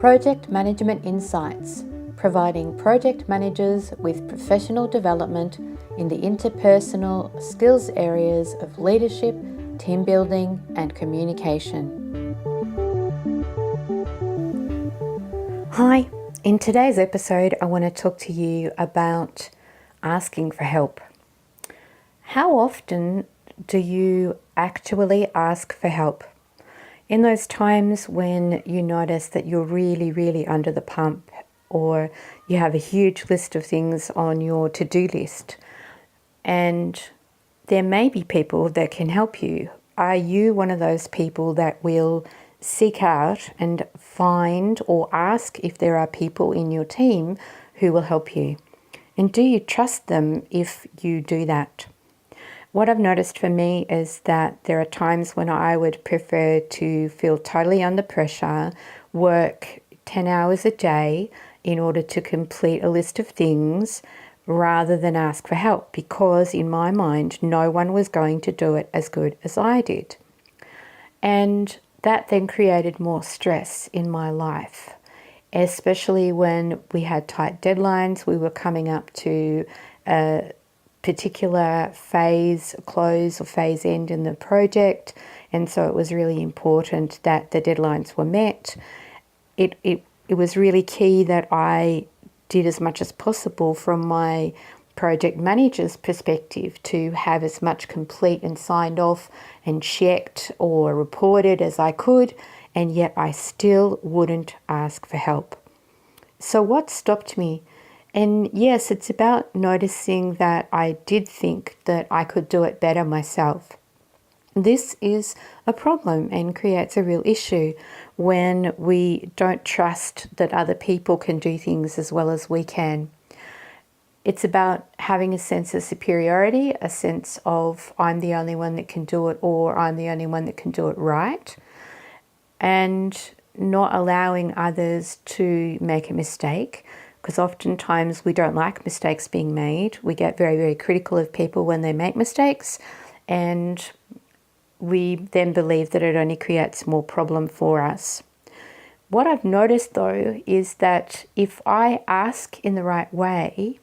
Project Management Insights, providing project managers with professional development in the interpersonal skills areas of leadership, team building, and communication. Hi, in today's episode, I want to talk to you about asking for help. How often do you actually ask for help? In those times when you notice that you're really under the pump, or you have a huge list of things on your to-do list, and there may be people that can help you. Are you one of those people that will seek out and find or ask if there are people in your team who will help you? And do you trust them if you do that? What I've noticed for me is that there are times when I would prefer to feel totally under pressure, work 10 hours a day in order to complete a list of things rather than ask for help, because in my mind, no one was going to do it as good as I did. And that then created more stress in my life, especially when we had tight deadlines. We were coming up to a particular phase close or phase end in the project, and so it was really important that the deadlines were met. It was really key that I did as much as possible from my project manager's perspective to have as much complete and signed off and checked or reported as I could, and yet I still wouldn't ask for help. So what stopped me? And yes, it's about noticing that I did think that I could do it better myself. This is a problem and creates a real issue when we don't trust that other people can do things as well as we can. It's about having a sense of superiority, a sense of I'm the only one that can do it, or I'm the only one that can do it right, and not allowing others to make a mistake. Because oftentimes we don't like mistakes being made. We get very critical of people when they make mistakes, and we then believe that it only creates more problem for us. What I've noticed though is that if I ask in the right way,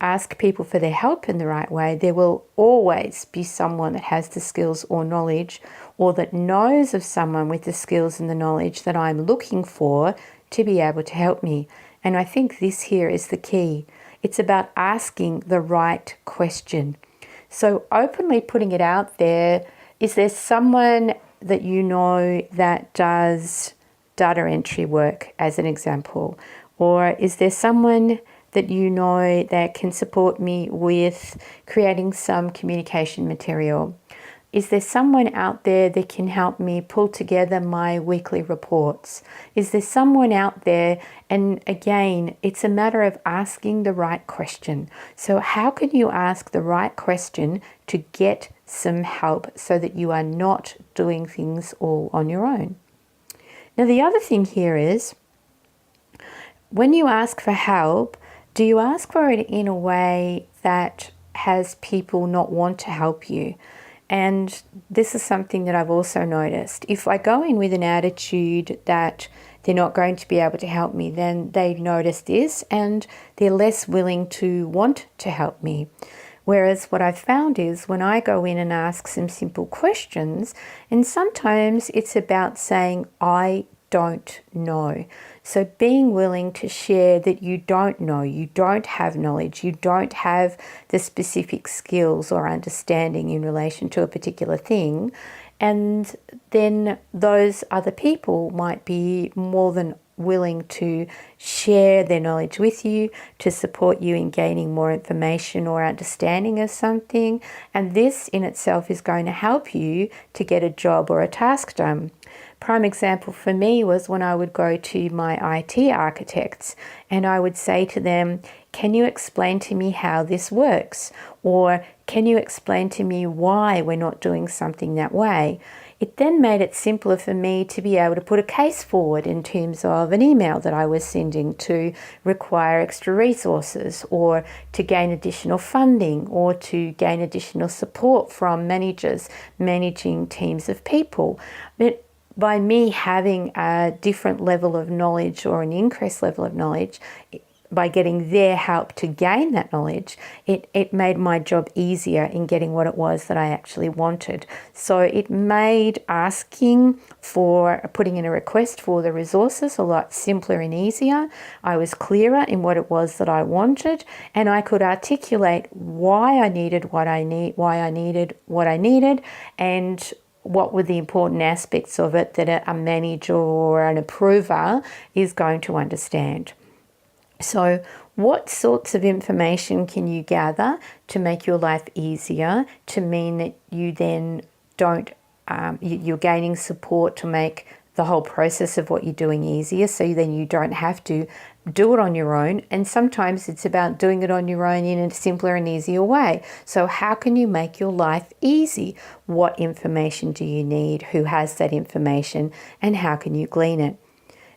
ask people for their help in the right way, there will always be someone that has the skills or knowledge, or that knows of someone with the skills and the knowledge that I'm looking for to be able to help me. And I think this here is the key. It's about asking the right question. So openly putting it out there. Is there someone that you know that does data entry work, as an example? Or is there someone that you know that can support me with creating some communication material? Is there someone out there that can help me pull together my weekly reports? Is there someone out there? And again, it's a matter of asking the right question. So how can you ask the right question to get some help so that you are not doing things all on your own? Now, the other thing here is, when you ask for help, do you ask for it in a way that has people not want to help you? And this is something that I've also noticed. If I go in with an attitude that they're not going to be able to help me, then they notice this and they're less willing to want to help me. Whereas what I've found is when I go in and ask some simple questions, and sometimes it's about saying, I don't know. So being willing to share that you don't know, you don't have knowledge, you don't have the specific skills or understanding in relation to a particular thing, and then those other people might be more than willing to share their knowledge with you, to support you in gaining more information or understanding of something, and this in itself is going to help you to get a job or a task done. Prime example for me was when I would go to my IT architects and I would say to them, can you explain to me how this works? Or can you explain to me why we're not doing something that way? It then made it simpler for me to be able to put a case forward in terms of an email that I was sending to require extra resources, or to gain additional funding, or to gain additional support from managers managing teams of people. But by me having a different level of knowledge or an increased level of knowledge, by getting their help to gain that knowledge, it made my job easier in getting what it was that I actually wanted. So it made asking for, putting in a request for the resources a lot simpler and easier. I was clearer in what it was that I wanted, and I could articulate why I needed what I needed, and what were the important aspects of it that a manager or an approver is going to understand. So what sorts of information can you gather to make your life easier, to mean that you then don't, you're gaining support to make the whole process of what you're doing easier, so then you don't have to do it on your own. And sometimes it's about doing it on your own in a simpler and easier way. So how can you make your life easy? What information do you need? Who has that information? And how can you glean it?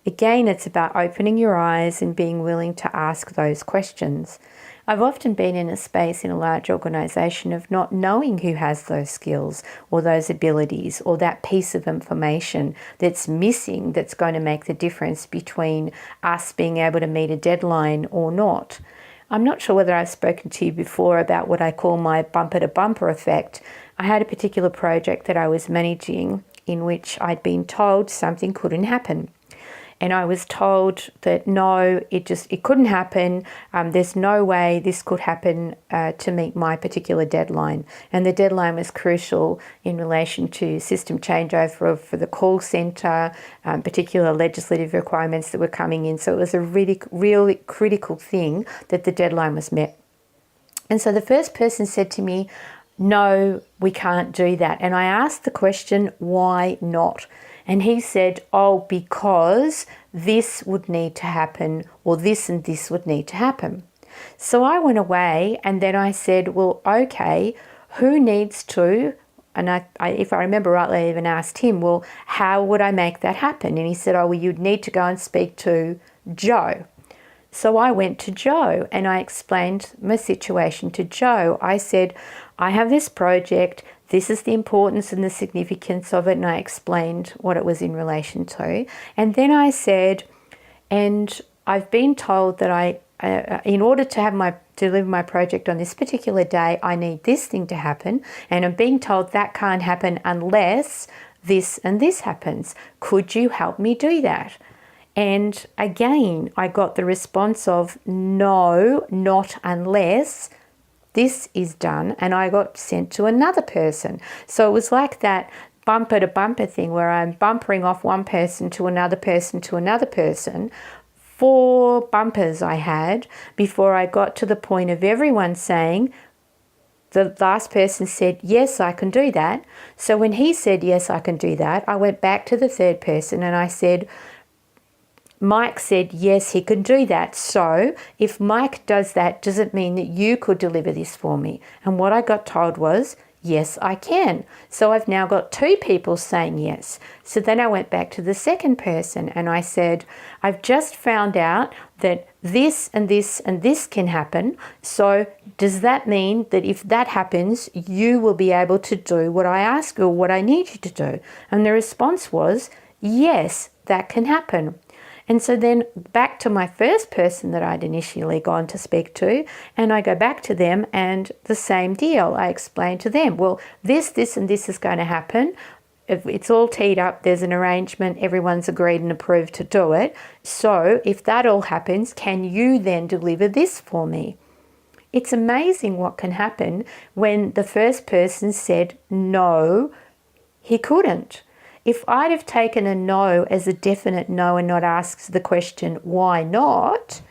Again, it's about opening your eyes and being willing to ask those questions. I've often been in a space in a large organisation of not knowing who has those skills or those abilities or that piece of information that's missing, that's going to make the difference between us being able to meet a deadline or not. I'm not sure whether I've spoken to you before about what I call my bumper to bumper effect. I had a particular project that I was managing in which I'd been told something couldn't happen. And I was told that no, it couldn't happen. There's no way this could happen to meet my particular deadline. And the deadline was crucial in relation to system changeover for the call centre, particular legislative requirements that were coming in. So it was a really critical thing that the deadline was met. And so the first person said to me, no, we can't do that. And I asked the question, why not? And he said, oh, because this would need to happen, or this and this would need to happen. So I went away and then I said, well, okay, who needs to? And I, if I remember rightly, I even asked him, well, how would I make that happen? And he said, oh, well, you'd need to go and speak to Joe. So I went to Joe and I explained my situation to Joe. I said, I have this project. This is the importance and the significance of it. And I explained what it was in relation to. And then I said, and I've been told that in order to deliver my project on this particular day, I need this thing to happen. And I'm being told that can't happen unless this and this happens. Could you help me do that? And again, I got the response of no, not unless this is done. And I got sent to another person. So it was like that bumper to bumper thing where I'm bumpering off one person to another person to another person. 4 bumpers I had before I got to the point of everyone saying, the last person said, yes, I can do that. So when he said, yes, I can do that, I went back to the third person and I said, Mike said, yes, he can do that. So if Mike does that, does it mean that you could deliver this for me? And what I got told was, yes, I can. So I've now got 2 people saying yes. So then I went back to the second person and I said, I've just found out that this and this and this can happen. So does that mean that if that happens, you will be able to do what I ask or what I need you to do? And the response was, yes, that can happen. And so then back to my first person that I'd initially gone to speak to, and I go back to them and the same deal. I explain to them, well, this and this is going to happen. If it's all teed up, there's an arrangement, everyone's agreed and approved to do it. So if that all happens, can you then deliver this for me? It's amazing what can happen when the first person said no, he couldn't. If I'd have taken a no as a definite no and not asked the question, why not,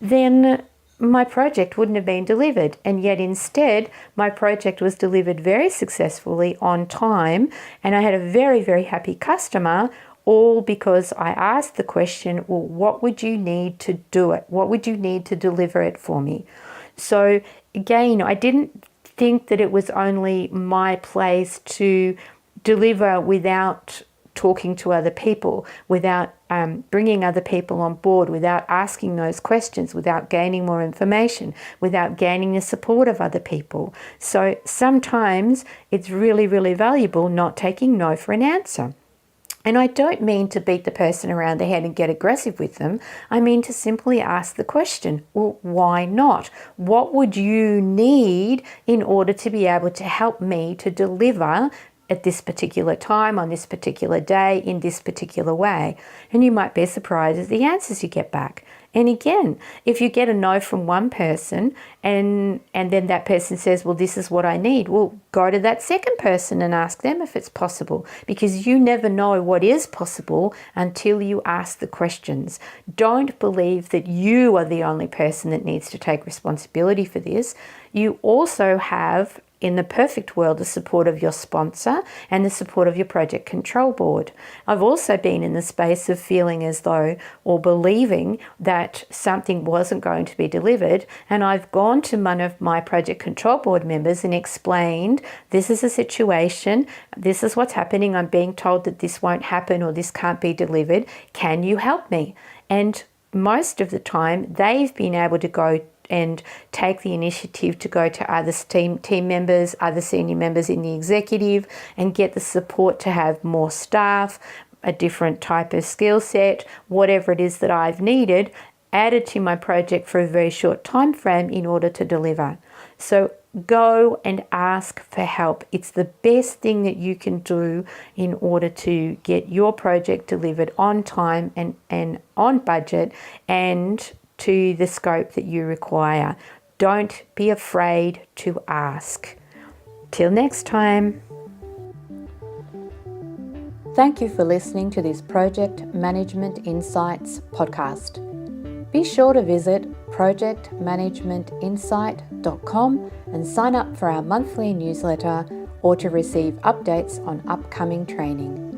then my project wouldn't have been delivered. And yet instead, my project was delivered very successfully on time. And I had a very, very happy customer, all because I asked the question, well, what would you need to do it? What would you need to deliver it for me? So again, I didn't think that it was only my place to deliver without talking to other people, without bringing other people on board, without asking those questions, without gaining more information, without gaining the support of other people. So sometimes it's really, really valuable not taking no for an answer. And I don't mean to beat the person around the head and get aggressive with them. I mean to simply ask the question, well, why not? What would you need in order to be able to help me to deliver at this particular time, on this particular day, in this particular way? And you might be surprised at the answers you get back. And again, if you get a no from one person and then that person says, well, this is what I need, well, go to that second person and ask them if it's possible, because you never know what is possible until you ask the questions. Don't believe that you are the only person that needs to take responsibility for this. You also have, in the perfect world, the support of your sponsor and the support of your project control board. I've also been in the space of feeling as though, or believing that something wasn't going to be delivered, and I've gone to one of my project control board members and explained, this is a situation, this is what's happening, I'm being told that this won't happen or this can't be delivered, can you help me? And most of the time, they've been able to go and take the initiative to go to other team members, other senior members in the executive, and get the support to have more staff, a different type of skill set, whatever it is that I've needed, added to my project for a very short time frame in order to deliver. So go and ask for help. It's the best thing that you can do in order to get your project delivered on time and on budget and to the scope that you require. Don't be afraid to ask. Till next time. Thank you for listening to this Project Management Insights podcast. Be sure to visit projectmanagementinsight.com and sign up for our monthly newsletter or to receive updates on upcoming training.